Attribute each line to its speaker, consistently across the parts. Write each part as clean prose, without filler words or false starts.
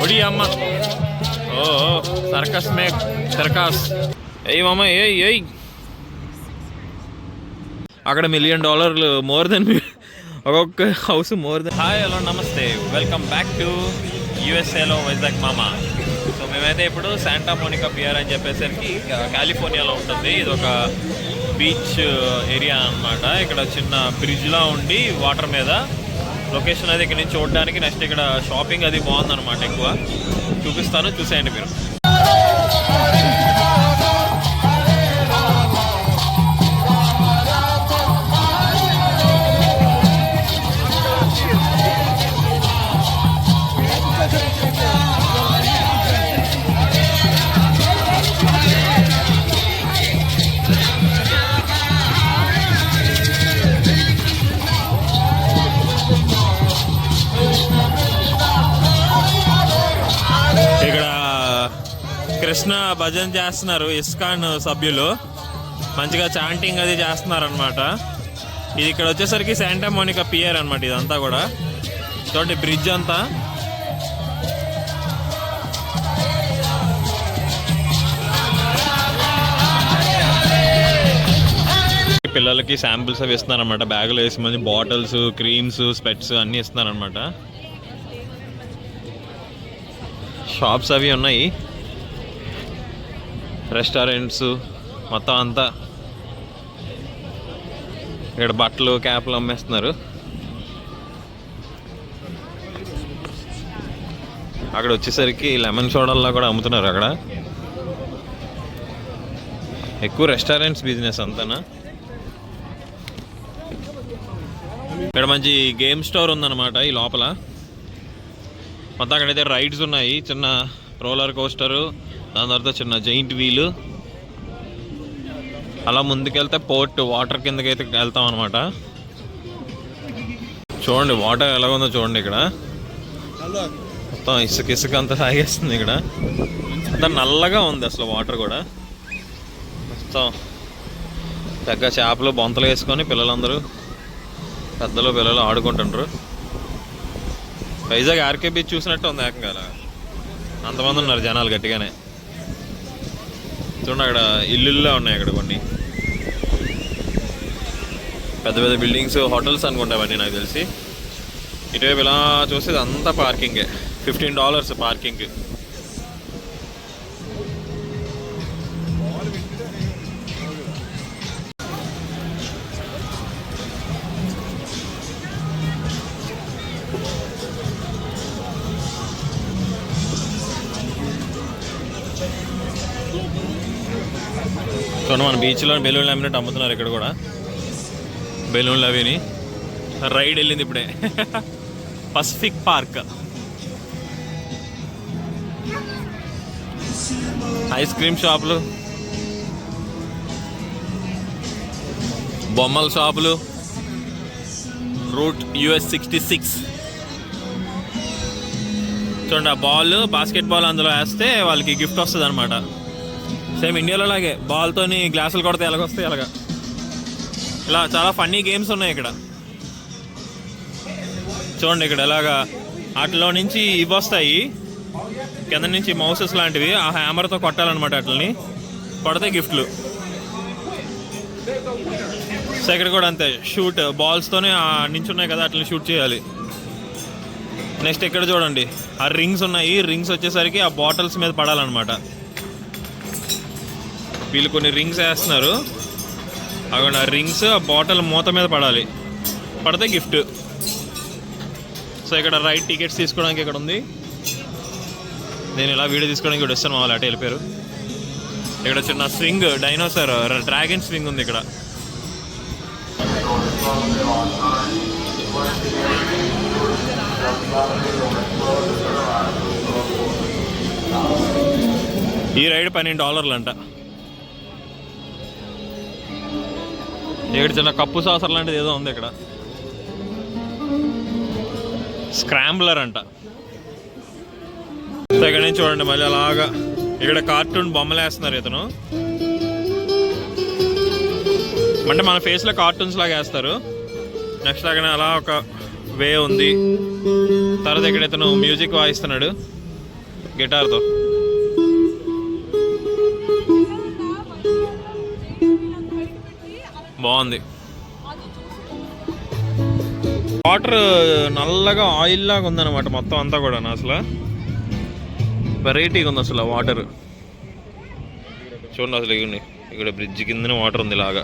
Speaker 1: उड़ी अम्मा ओ सर्कस में सर्कस ए मामा ए అక్కడ $1 million మోర్ దెన్ ఒక్కొక్క house more than. Hi hello నమస్తే, వెల్కమ్ బ్యాక్ టు యూఎస్ఏలో వైజాగ్ మామా. సో మేమైతే ఇప్పుడు శాంటా మోనికా పియర్ అని చెప్పేసరికి కాలిఫోర్నియాలో ఉంటుంది. ఇది ఒక బీచ్ ఏరియా అన్నమాట. ఇక్కడ చిన్న బ్రిడ్జ్లా ఉండి వాటర్ మీద లొకేషన్ అది ఇక్కడ నుంచి చూడడానికి. నెక్స్ట్ ఇక్కడ షాపింగ్ అది బాగుందన్నమాట, ఎక్కువ చూపిస్తాను, చూసేయండి మీరు. కృష్ణ భజన చేస్తున్నారు ఇస్కాన్ సభ్యులు, మంచిగా చాంటింగ్ అది చేస్తున్నారు అనమాట. ఇది ఇక్కడ వచ్చేసరికి శాంటా మోనికా పియర్ అనమాట. ఇదంతా కూడా చూడండి, బ్రిడ్జ్ అంతా. పిల్లలకి శాంపిల్స్ అవి ఇస్తున్నారు అనమాట, బ్యాగులు వేసి మంచి బాటిల్స్, క్రీమ్స్, స్పెట్స్ అన్నీ ఇస్తున్నారు అనమాట. షాప్స్ అవి ఉన్నాయి, రెస్టారెంట్స్ మొత్తం అంతా. ఇక్కడ బట్టలు, క్యాప్లు అమ్మేస్తున్నారు. అక్కడ వచ్చేసరికి లెమన్ సోడాల్లో కూడా అమ్ముతున్నారు. అక్కడ ఎక్కువ రెస్టారెంట్స్ బిజినెస్ అంతానా. ఇక్కడ మంచి గేమ్ స్టోర్ ఉందన్నమాట ఈ లోపల. మొత్తం అక్కడైతే రైడ్స్ ఉన్నాయి, చిన్న రోలర్ కోస్టరు, దాని తర్వాత చిన్న జైంట్ వీలు. అలా ముందుకెళ్తే పోర్ట్ వాటర్ కిందకైతే వెళ్తాం అనమాట. చూడండి వాటర్ ఎలా ఉందో చూడండి. ఇక్కడ మొత్తం ఇసుక ఇసుక అంతా సాగేస్తుంది. ఇక్కడ అంతా నల్లగా ఉంది అసలు వాటర్ కూడా. మొత్తం దగ్గర చేపలు బొంతలు వేసుకొని పిల్లలందరూ, పెద్దలు పిల్లలు ఆడుకుంటుండ్రు. వైజాగ్ ఆర్కే బీచ్ చూసినట్టు ఉంది ఏకంగా. అంతమంది ఉన్నారు జనాలు గట్టిగానే. చూడండి అక్కడ ఇల్లుల్లో ఉన్నాయి అక్కడ కొన్ని పెద్ద పెద్ద బిల్డింగ్స్, హోటల్స్ అనుకుంటా అవన్నీ నాకు తెలిసి. ఇటువైపు ఇలా చూస్తే అంతా పార్కింగే, $15 పార్కింగ్. చూడండి మన బీచ్లో బెలూన్లు అమ్మినట్టు అమ్ముతున్నారు ఇక్కడ కూడా. బెలూన్లు అవిని రైడ్ వెళ్ళింది ఇప్పుడే. పసిఫిక్ పార్క్, ఐస్ క్రీమ్ షాపులు, బొమ్మల షాపులు, రూట్ US 66. చూడండి ఆ బాల్, బాస్కెట్ బాల్ అందులో వేస్తే వాళ్ళకి గిఫ్ట్ వస్తుంది అనమాట. సేమ్ ఇండియాలో లాగే బాల్తోని గ్లాసులు కొడితే ఎలాగొస్తాయి అలాగా. ఇలా చాలా ఫన్నీ గేమ్స్ ఉన్నాయి ఇక్కడ. చూడండి ఇక్కడ ఎలాగా వాటిలో నుంచి ఇవి వస్తాయి, కింద నుంచి మౌసెస్ లాంటివి. ఆ హ్యామర్తో కొట్టాలన్నమాట, వాటిని కొడితే గిఫ్ట్లు. సో ఇక్కడ కూడా అంతే, షూట్ బాల్స్తోనే నించున్నాయి కదా, అట్లని షూట్ చేయాలి. నెక్స్ట్ ఇక్కడ చూడండి ఆ రింగ్స్ ఉన్నాయి. రింగ్స్ వచ్చేసరికి ఆ బాటిల్స్ మీద పడాలన్నమాట. వీళ్ళు కొన్ని రింగ్స్ వేస్తున్నారు. అక్కడ ఆ రింగ్స్ ఆ బాటిల్ మూత మీద పడాలి, పడితే గిఫ్ట్. సో ఇక్కడ రైడ్ టికెట్స్ తీసుకోవడానికి ఇక్కడ ఉంది. నేను ఇలా వీడియో తీసుకోవడానికి ఇక్కడ వస్తాను, మా వాళ్ళు అటే వెళ్ళిపోయారు. ఇక్కడ చిన్న స్వింగ్, డైనోసార్ డ్రాగన్ స్వింగ్ ఉంది ఇక్కడ. ఈ రైడ్ $12 అంట. ఇక్కడ చిన్న కప్పు సాసర్ లాంటిది ఏదో ఉంది ఇక్కడ, స్క్రాంబ్లర్ అంట. ఇక్కడ నుంచి చూడండి మళ్ళీ అలాగా ఇక్కడ కార్టూన్ బొమ్మలు వేస్తున్నారు. ఇతను అంటే మన ఫేస్లో కార్టూన్స్ లాగా వేస్తారు. నెక్స్ట్ అక్కడ అలా ఒక వే ఉంది. తర్వాత ఇక్కడ ఇతను మ్యూజిక్ వాయిస్తున్నాడు. గిటార్తో. బాగుంది. వాటర్ నల్లగా ఆయిల్ లాగా ఉందన్నమాట మొత్తం అంతా కూడా. అసలు వెరైటీగా ఉంది అసలు వాటర్. చూడండి అసలు ఇక్కడ బ్రిడ్జ్ కిందనే వాటర్ ఉంది ఇలాగా.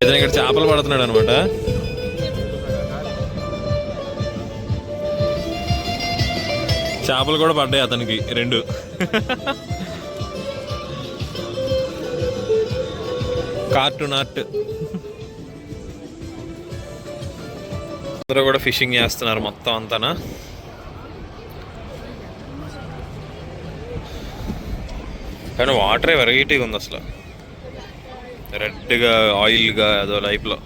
Speaker 1: ఇతను ఇక్కడ చేపలు పడుతున్నాడు అనమాట. చేపలు కూడా పడ్డాయి అతనికి 2. Cartoon art. అందరూ కూడా ఫిషింగ్ చేస్తున్నారు మొత్తం అంతానా. కానీ వాటరే వెరైటీగా ఉంది అసలు. రెడ్గా ఆయిల్గా అదో లైఫ్లో.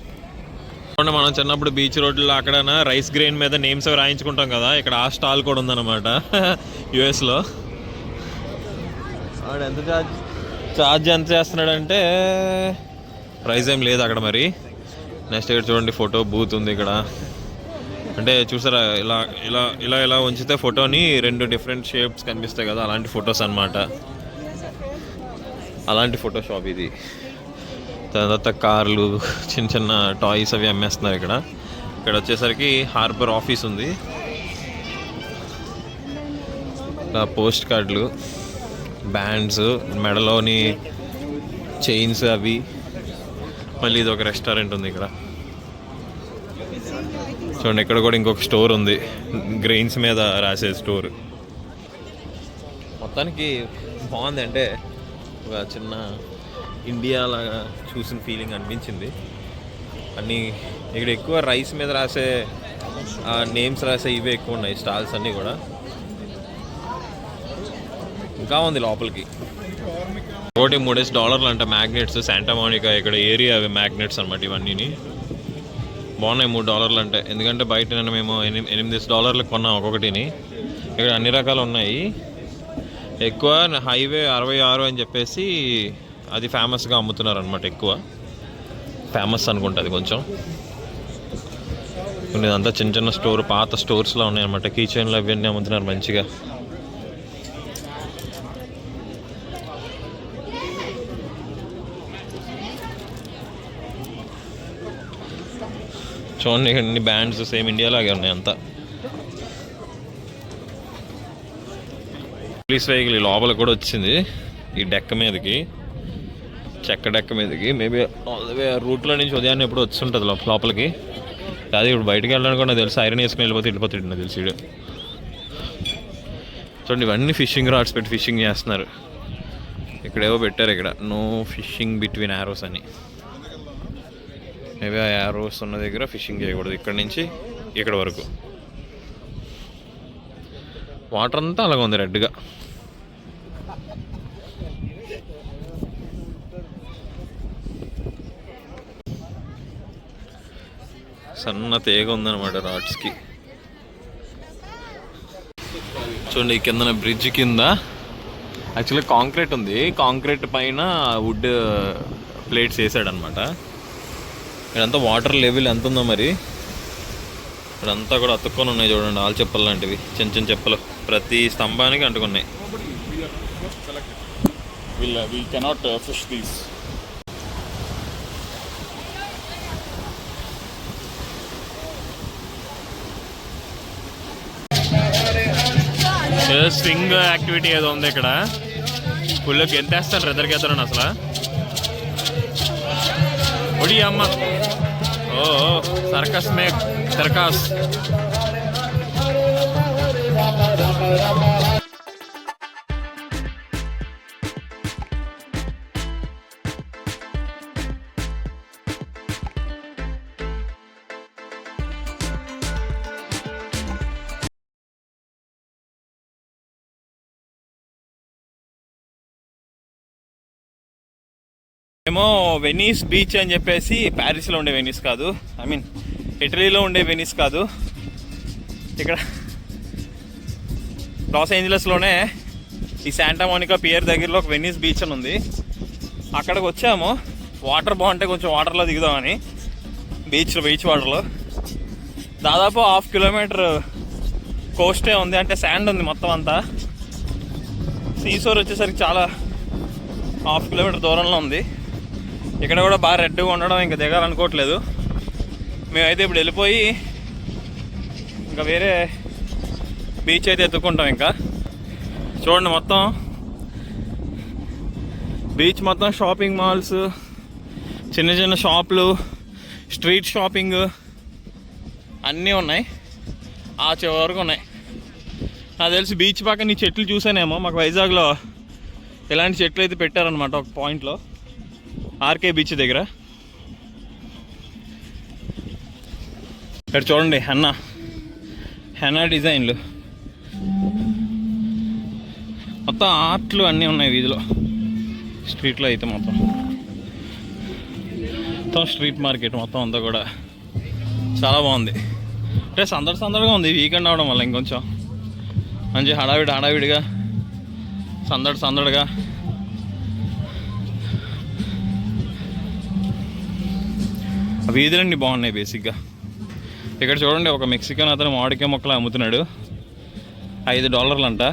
Speaker 1: మనం చిన్నప్పుడు బీచ్ రోడ్లో అక్కడ రైస్ గ్రెయిన్ మీద నేమ్స్ రాయించుకుంటాం కదా, ఇక్కడ ఆ స్టాల్ కూడా ఉందన్నమాట యుఎస్లో. వాడు ఎంత ఛార్జ్ ఎంత చేస్తున్నాడంటే ప్రైస్ ఏం లేదు అక్కడ మరి. నెక్స్ట్ ఇక్కడ చూడండి ఫోటో బూత్ ఉంది ఇక్కడ. అంటే చూసారా ఇలా ఇలా ఇలా ఇలా ఉంచితే ఫోటోని 2 డిఫరెంట్ షేప్స్ కనిపిస్తాయి కదా, అలాంటి ఫొటోస్ అన్నమాట. అలాంటి ఫోటో షాప్ ఇది. తర్వాత కార్లు, చిన్న చిన్న టాయ్స్ అవి అమ్మేస్తున్నారు ఇక్కడ. ఇక్కడ వచ్చేసరికి హార్బర్ ఆఫీస్ ఉంది. పోస్ట్ కార్డులు, బ్యాండ్స్, మెడలోని చైన్స్ అవి. మళ్ళీ ఇది ఒక రెస్టారెంట్ ఉంది ఇక్కడ. చూడండి ఇక్కడ కూడా ఇంకొక స్టోర్ ఉంది, గ్రెయిన్స్ మీద రాసే స్టోర్. మొత్తానికి బాగుంది. అంటే ఒక చిన్న ఇండియా లాగా చూసిన ఫీలింగ్ అనిపించింది. అన్నీ ఇక్కడ ఎక్కువ రైస్ మీద రాసే నేమ్స్ రాసే ఇవే ఎక్కువ ఉన్నాయి స్టాల్స్ అన్నీ కూడా. ఇంకా ఉంది లోపలికి. ఒకటి $3 అంట మ్యాగ్నెట్స్. శాంటా మోనికా ఇక్కడ ఏరియా అవి మ్యాగ్నెట్స్ అనమాట ఇవన్నీ. బాగున్నాయి $3 అంటే. ఎందుకంటే బయట నేను మేము $8 కొన్నాం ఒక్కొక్కటిని. ఇక్కడ అన్ని రకాలు ఉన్నాయి. ఎక్కువ హైవే 66 అని చెప్పేసి అది ఫేమస్గా అమ్ముతున్నారు అనమాట. ఎక్కువ ఫేమస్ అనుకుంటుంది కొంచెం. ఇదంతా చిన్న చిన్న స్టోర్, పాత స్టోర్స్లో ఉన్నాయన్నమాట. కీ చైన్లు అవన్నీ అమ్ముతున్నారు మంచిగా. చూడండి ఇన్ని బ్యాండ్స్ సేమ్ ఇండియాలాగే ఉన్నాయి అంతా. పోలీస్ వెహికల్ లోపల కూడా వచ్చింది ఈ డెక్క మీదకి, చెక్క డెక్క మీదకి. మేబీ ఆల్ ద వే రూట్లో నుంచి ఉదయాన్నే ఎప్పుడు వచ్చి ఉంటుంది లోపలికి. అది ఇప్పుడు బయటకు వెళ్ళడానికి కూడా నాకు తెలుసు ఐరన్ వేసుకుని వెళ్ళిపోతే నాకు తెలిసి. చూడండి ఇవన్నీ ఫిషింగ్ రాడ్స్ పెట్టి ఫిషింగ్ చేస్తున్నారు. ఇక్కడేవో పెట్టారు ఇక్కడ నో ఫిషింగ్ బిట్వీన్ యారోస్ అని. మేబీ ఆ యారోస్ ఉన్న దగ్గర ఫిషింగ్ చేయకూడదు. ఇక్కడ నుంచి ఇక్కడ వరకు వాటర్ అంతా అలాగ ఉంది రెడ్గా. సన్న తీగ ఉందన్నమాట రాడ్స్కి. చూడండి ఈ కింద బ్రిడ్జ్ కింద యాక్చువల్లీ కాంక్రీట్ ఉంది. కాంక్రీట్ పైన వుడ్ ప్లేట్స్ వేసాడనమాట. ఇదంతా వాటర్ లెవెల్ ఎంత ఉందో మరి. ఇక్కడంతా కూడా అతుక్కొని ఉన్నాయి చూడండి. ఆలు చెప్పలు లాంటివి చిన్న చిన్న చెప్పలు ప్రతి స్తంభానికి అంటుకున్నాయి.
Speaker 2: We cannot fish these.
Speaker 1: ఏదో స్వింగ్ యాక్టివిటీ ఏదో ఉంది ఇక్కడ. ఫుల్ గెంతేస్తాను ఎదరికెత్తను అసలు. ఒడి అమ్మ ఓ సర్కస్ మే సర్కస్. ఏమో వెనీస్ బీచ్ అని చెప్పేసి, ప్యారిస్లో ఉండే వెనీస్ కాదు, ఐ మీన్ ఇటలీలో ఉండే వెనీస్ కాదు. ఇక్కడ లాస్ ఏంజలస్లోనే ఈ శాంటా మోనికా పియర్ దగ్గరలో ఒక వెనీస్ బీచ్ అని ఉంది. అక్కడికి వచ్చాము. వాటర్ బాగుంటే కొంచెం వాటర్లో దిగుదామని. బీచ్ వాటర్లో దాదాపు 1/2 కిలోమీటర్ కోస్టే ఉంది, అంటే శాండ్ ఉంది మొత్తం అంతా. సీసోర్ వచ్చేసరికి చాలా ½ కిలోమీటర్ దూరంలో ఉంది. ఇక్కడ కూడా బాగా రెడ్గా ఉండడం ఇంకా దిగాలనుకోవట్లేదు. మేమైతే ఇప్పుడు వెళ్ళిపోయి ఇంకా వేరే బీచ్ అయితే ఎత్తుకుంటాం. ఇంకా చూడండి మొత్తం బీచ్ మొత్తం షాపింగ్ మాల్స్, చిన్న చిన్న షాపులు, స్ట్రీట్ షాపింగ్ అన్నీ ఉన్నాయి. ఆ చివరి వరకు ఉన్నాయి. నాకు తెలిసి బీచ్ పక్కన ఈ చెట్లు చూసానేమో, మాకు వైజాగ్లో ఇలాంటి చెట్లు అయితే పెట్టారనమాట ఒక పాయింట్లో, ఆర్కే బీచ్ దగ్గర. ఇక్కడ చూడండి హెన్నా డిజైన్లు, మొత్తం ఆర్ట్లు అన్నీ ఉన్నాయి వీధిలో. స్ట్రీట్లో అయితే మొత్తం స్ట్రీట్ మార్కెట్ మొత్తం అంతా కూడా చాలా బాగుంది. అంటే సందడిగా ఉంది వీకెండ్ అవడం వల్ల. ఇంకొంచెం మంచి హడావిడిగా సందడిగా. వీధులన్నీ బాగున్నాయి బేసిక్గా. ఇక్కడ చూడండి ఒక మెక్సికన్ అతను మామిడికాయ మొక్కలు అమ్ముతున్నాడు. $5 అంట.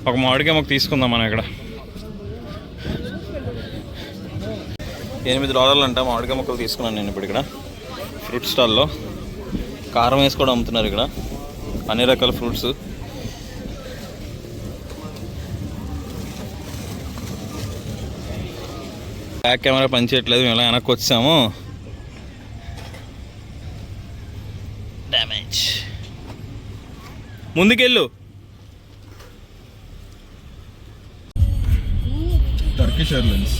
Speaker 1: ఒక మామిడికాయ మొక్క తీసుకుందాం మనం. ఇక్కడ $8 అంట మామిడికాయ మొక్కలు తీసుకున్నాను నేను ఇప్పుడు. ఇక్కడ ఫ్రూట్ స్టాల్లో కారం వేసి కూడా అమ్ముతున్నారు ఇక్కడ, అన్ని రకాల ఫ్రూట్స్. బ్యాక్ కెమెరా పనిచేయట్లేదు, మేము ఇలా వెనక్కి వచ్చాము. డ్యామేజ్. ముందుకెళ్ళు.
Speaker 2: Turkish Airlines.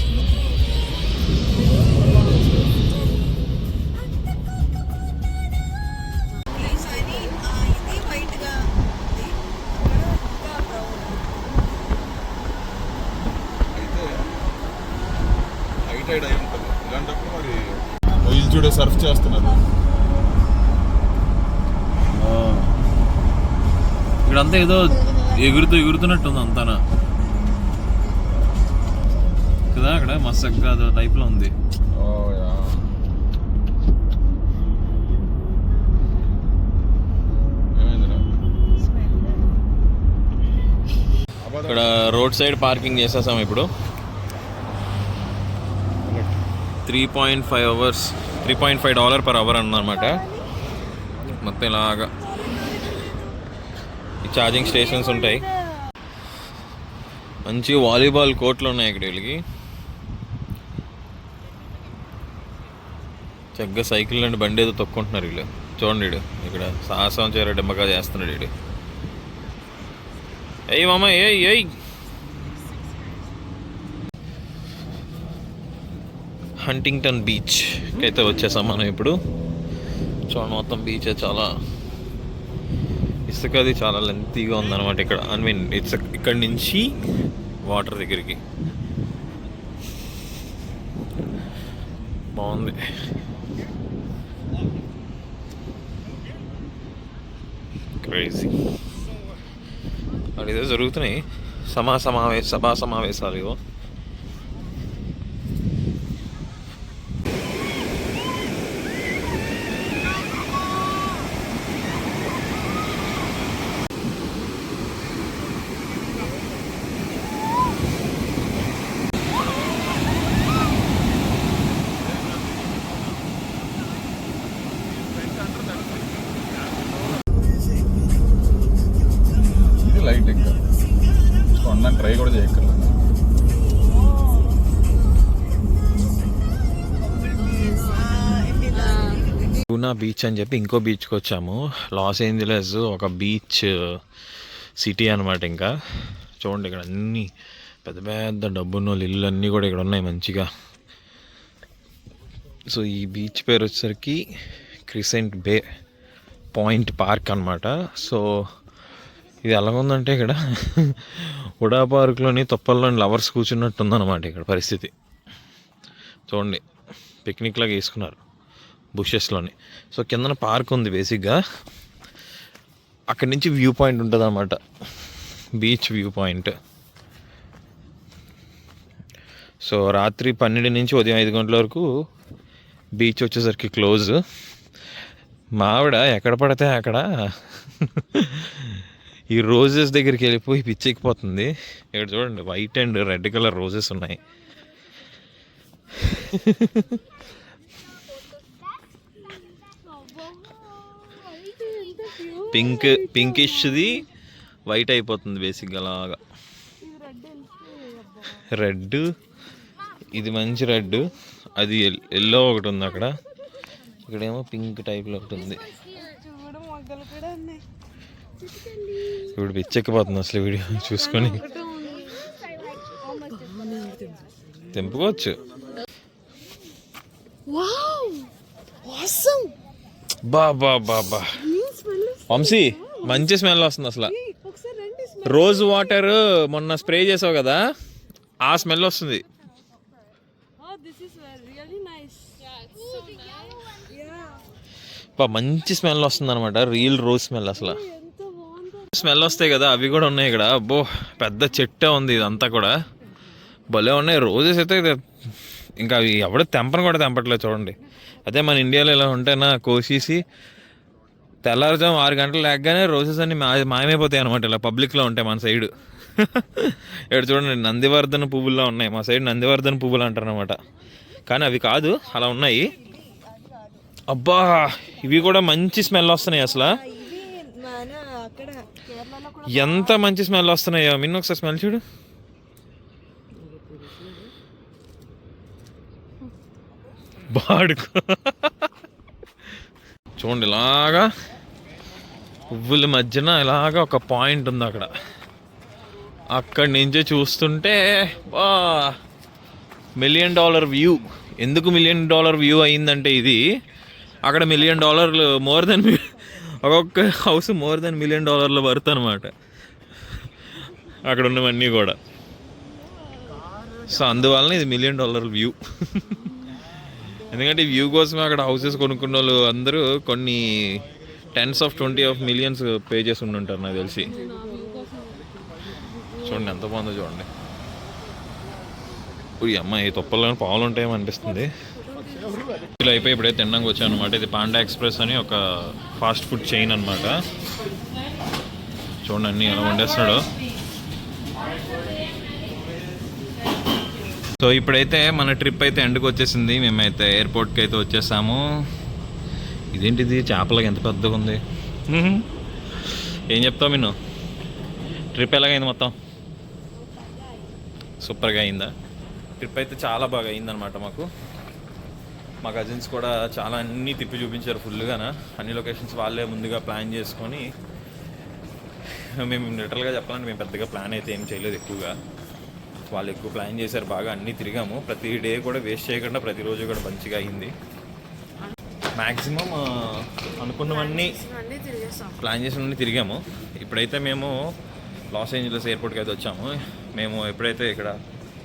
Speaker 2: హైటైడ్ అయి ఉంటుంది ఇలాంటప్పుడు. మరి వీళ్ళు చూడే సర్ఫ్ చేస్తున్నారు.
Speaker 1: ఇక్కడంతా ఏదో ఎగురుతున్నట్టుంది అంతానా కదా. అక్కడ మస్తు అదో టైప్లో ఉంది. ఇక్కడ రోడ్ సైడ్ పార్కింగ్ చేసేసాం ఇప్పుడు. 3.5 hours, $3.5 per hour అన్నమాట. మొత్తం ఇలాగా ఛార్జింగ్ స్టేషన్స్ ఉంటాయి. మంచి వాలీబాల్ కోర్ట్లు ఉన్నాయి ఇక్కడ వీళ్ళకి. చక్కగా సైకిల్ అండ్ బండి ఏదో తొక్కుంటున్నారు వీళ్ళు. చూడండి వీడు ఇక్కడ సాహసం డెమ్మగా చేస్తున్నాడు వీడు. ఏయ్ మామ ఏయ్. హంటింగ్టన్ బీచ్కి అయితే వచ్చేసాం మనం ఇప్పుడు. చూడండి మొత్తం బీచ్ చాలా ఇసుకది చాలా లెంతీగా ఉందన్నమాట ఇక్కడ. ఐ మీన్ ఇక్కడి నుంచి వాటర్ దగ్గరికి బాగుంది. క్రేజీ. అడిదో జరుగుతున్నాయి సభా సమావేశాలు. ఇవో
Speaker 2: లైట్ ఇంకా కొన్నాను, ట్రై కూడా చేయక్కర్లేదు.
Speaker 1: లూనా బీచ్ అని చెప్పి ఇంకో బీచ్కి వచ్చాము. లాస్ ఏంజలస్ ఒక బీచ్ సిటీ అనమాట. ఇంకా చూడండి ఇక్కడ అన్నీ పెద్ద పెద్ద డబ్బున్న ఇల్లు అన్నీ కూడా ఇక్కడ ఉన్నాయి మంచిగా. సో ఈ బీచ్ పేరు వచ్చేసరికి క్రిసెంట్ బే పాయింట్ పార్క్ అనమాట. సో ఇది ఎలాగుందంటే ఇక్కడ ఉడా పార్క్లోని తొప్పల్లోని లవర్స్ కూర్చున్నట్టు ఉందన్నమాట ఇక్కడ పరిస్థితి. చూడండి పిక్నిక్ లాగా వేసుకున్నారు బుషెస్లోని. సో కిందన పార్క్ ఉంది బేసిక్గా. అక్కడి నుంచి వ్యూ పాయింట్ ఉంటుంది అన్నమాట, బీచ్ వ్యూ పాయింట్. సో రాత్రి 12 నుంచి ఉదయం 5 గంటల వరకు బీచ్ వచ్చేసరికి క్లోజ్. మా ఆవిడ ఎక్కడ పడితే అక్కడ ఈ రోజెస్ దగ్గరికి వెళ్ళిపోయి పిచ్చెక్కిపోతుంది. ఇక్కడ చూడండి white and red colour roses ఉన్నాయి. పింకిష్ది వైట్ అయిపోతుంది బేసిక్గా అలాగా. రెడ్, ఇది మంచి రెడ్, అది ఎల్లో ఒకటి ఉంది అక్కడ, ఇక్కడేమో పింక్ టైప్లో ఒకటి ఉంది. ఇప్పుడు పిచ్చెక్కిపోతుంది అసలు వీడియో చూసుకొని. తెంపుకోవచ్చు. బాబా బాబా వంశీ, మంచి స్మెల్ వస్తుంది అసలు. రోజ్ వాటర్ మొన్న స్ప్రే చేసావు కదా, ఆ స్మెల్ వస్తుంది. మంచి స్మెల్ వస్తుంది అనమాట, రియల్ రోజ్ స్మెల్. అసలు స్మెల్ వస్తాయి కదా, అవి కూడా ఉన్నాయి ఇక్కడ. అబ్బో పెద్ద చెట్టే ఉంది ఇదంతా కూడా, భలే ఉన్నాయి రోజెస్ అయితే. ఇంకా అవి ఎవడో తెంపను కూడా తెంపట్లేదు చూడండి. అదే మన ఇండియాలో ఇలా ఉంటేనా కోసేసి తెల్లారుజాము 6 గంటలు లేకగానే రోజెస్ అన్ని మాయమైపోతాయి అనమాట. ఇలా పబ్లిక్లో ఉంటాయి మన సైడు. ఇక్కడ చూడండి నందివర్ధన పువ్వుల్లో ఉన్నాయి, మా సైడ్ నందివర్ధన పువ్వులు అంటారు అనమాట. కానీ అవి కాదు, అలా ఉన్నాయి. అబ్బా ఇవి కూడా మంచి స్మెల్ వస్తున్నాయి అసలు. ఎంత మంచి స్మెల్ వస్తున్నాయో. మిన్న ఒకసారి స్మెల్ చూడు. బాడుకో చూడండి, ఇలాగా పువ్వుల మధ్యన ఇలాగా ఒక పాయింట్ ఉంది అక్కడ. అక్కడి నుంచి చూస్తుంటే బా $1 million వ్యూ. ఎందుకు $1 million వ్యూ అయిందంటే ఇది అక్కడ $1 million మోర్ దెన్, ఒక్కొక్క house more than $1 million worth అనమాట అక్కడ ఉన్నవన్నీ కూడా. సో అందువలన ఇది $1 million వ్యూ. ఎందుకంటే వ్యూ కోసం అక్కడ హౌసెస్ కొనుక్కున్న వాళ్ళు అందరూ కొన్ని 10s of 20 of millions pay చేసి ఉండుంటారు నాకు తెలిసి. చూడండి ఎంత బాగుందో చూడండి. ఈ అమ్మాయి తొప్పల్లో పావులు ఉంటాయేమో అనిపిస్తుంది. ఇలా అయిపోయి ఇప్పుడైతే తినడానికి వచ్చాను అనమాట. ఇది పాండా ఎక్స్ప్రెస్ అని ఒక ఫాస్ట్ ఫుడ్ చైన్ అనమాట. చూడండి అన్నీ ఎలా వండేస్తున్నాడు. సో ఇప్పుడైతే మన ట్రిప్ అయితే ఎండ్కి వచ్చేసింది. మేమైతే ఎయిర్పోర్ట్కి అయితే వచ్చేసాము. ఇదేంటిది చేపలకి ఎంత పెద్దగా ఉంది. ఏం చెప్తావు మిన్ను, ట్రిప్ ఎలాగైంది? మొత్తం సూపర్గా అయిందా? ట్రిప్ అయితే చాలా బాగా అయిందనమాట మాకు. మా కజిన్స్ కూడా చాలా అన్నీ తిప్పి చూపించారు ఫుల్గా. అన్ని లొకేషన్స్ వాళ్ళే ముందుగా ప్లాన్ చేసుకొని, మేము లిటరల్గా చెప్పాలంటే మేము పెద్దగా ప్లాన్ అయితే ఏం చేయలేదు ఎక్కువగా. వాళ్ళు ఎక్కువ ప్లాన్ చేశారు బాగా, అన్నీ తిరిగాము. ప్రతి డే కూడా వేస్ట్ చేయకుండా ప్రతిరోజు కూడా మంచిగా అయింది. మ్యాక్సిమం అనుకున్నవన్నీ ప్లాన్ చేసినవన్నీ తిరిగాము. ఇప్పుడైతే మేము లాస్ ఏంజలస్ ఎయిర్పోర్ట్కి అయితే వచ్చాము. మేము ఎప్పుడైతే ఇక్కడ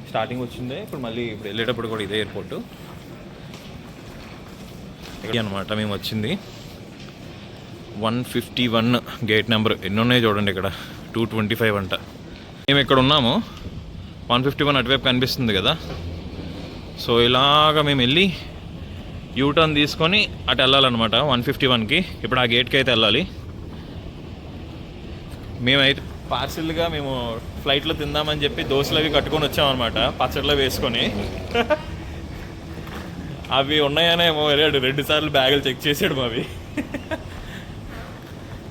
Speaker 1: స్టార్టింగ్ వచ్చిందే ఇప్పుడు మళ్ళీ ఇప్పుడు వెళ్ళేటప్పుడు కూడా ఇదే ఎయిర్పోర్టు అనమాట. మేము వచ్చింది 151 గేట్ నెంబర్. ఎన్ని ఉన్నాయి చూడండి ఇక్కడ, 225 అంట. మేము ఇక్కడ ఉన్నాము 151 అటువైపు కనిపిస్తుంది కదా. సో ఇలాగ మేము వెళ్ళి యూటర్న్ తీసుకొని అటు వెళ్ళాలన్నమాట 151కి. ఇప్పుడు ఆ గేట్కి అయితే వెళ్ళాలి. మేమైతే పార్సిల్గా మేము ఫ్లైట్లో తిందామని చెప్పి దోశలు అవి కట్టుకొని వచ్చామన్నమాట, పచ్చడిలో వేసుకొని. అవి ఉన్నాయనేమో 2 సార్లు బ్యాగులు చెక్ చేసాడు మావి.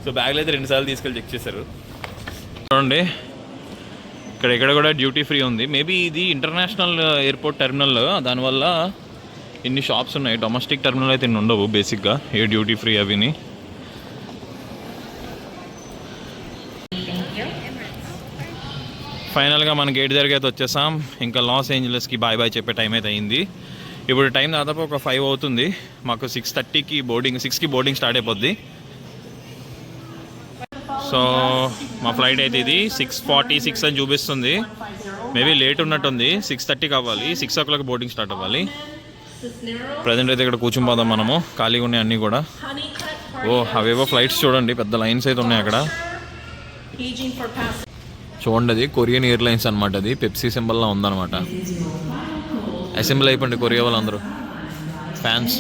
Speaker 1: సో బ్యాగులు అయితే 2 సార్లు తీసుకెళ్ళి చెక్ చేశారు. చూడండి ఇక్కడ కూడా డ్యూటీ ఫ్రీ ఉంది. మేబీ ఇది ఇంటర్నేషనల్ ఎయిర్పోర్ట్ టెర్మినల్, దానివల్ల ఇన్ని షాప్స్ ఉన్నాయి. డొమెస్టిక్ టెర్మినల్ అయితే ఇన్ని ఉండవు బేసిక్గా, ఏ డ్యూటీ ఫ్రీ అవిని. ఫైనల్గా మన గేట్ దగ్గరికి అయితే వచ్చేసాం. ఇంకా లాస్ ఏంజలస్కి బాయ్ బాయ్ చెప్పే టైం అయితే అయింది. ఇప్పుడు టైం దాదాపు ఒక 5 అవుతుంది. మాకు 6:30కి బోర్డింగ్, 6కి బోర్డింగ్ స్టార్ట్ అయిపోద్ది. సో మా ఫ్లైట్ అయితే ఇది 6:46 అని చూపిస్తుంది. మేబీ లేట్ ఉన్నట్టుంది, 6:30 కావాలి. 6 o'clock బోర్డింగ్ స్టార్ట్ అవ్వాలి. ప్రజెంట్ అయితే ఇక్కడ కూర్చుని పోదాం మనము, ఖాళీగా ఉన్నాయి అన్నీ కూడా. ఓ అవేవో ఫ్లైట్స్ చూడండి, పెద్ద లైన్స్ అయితే ఉన్నాయి అక్కడ. చూడండి అది కొరియన్ ఎయిర్లైన్స్ అనమాట. అది పెప్సీ సింబల్లా ఉందన్నమాట. అసెంబ్లీ అయిపోండి కొరియా వాళ్ళందరూ ఫ్యాన్స్.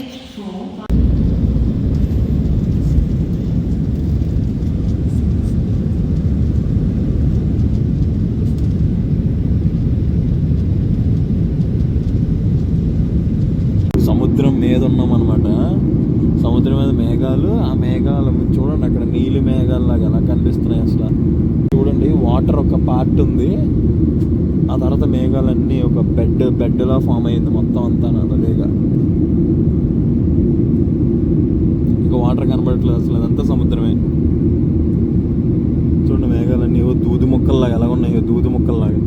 Speaker 1: సముద్రం మీద మేఘాలు, ఆ మేఘాలు చూడండి అక్కడ నీలి మేఘాలు లాగా ఎలా కనిపిస్తున్నాయి అసలు. చూడండి వాటర్ ఒక పార్ట్ ఉంది, ఆ తర్వాత మేఘాలన్నీ ఒక బెడ్లా ఫామ్ అయింది మొత్తం అంతా అలాగా. ఇంకా వాటర్ కనబడట్లేదు అసలు, అదంతా సముద్రమే. చూడండి మేఘాలన్నీ ఏవో దూది ముక్కల్లాగా ఎలా ఉన్నాయో, దూది ముక్కల్లాగా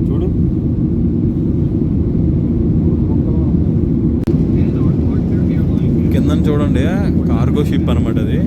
Speaker 1: చూడు. కింద చూడండి కార్గో షిప్ అనమాట అది.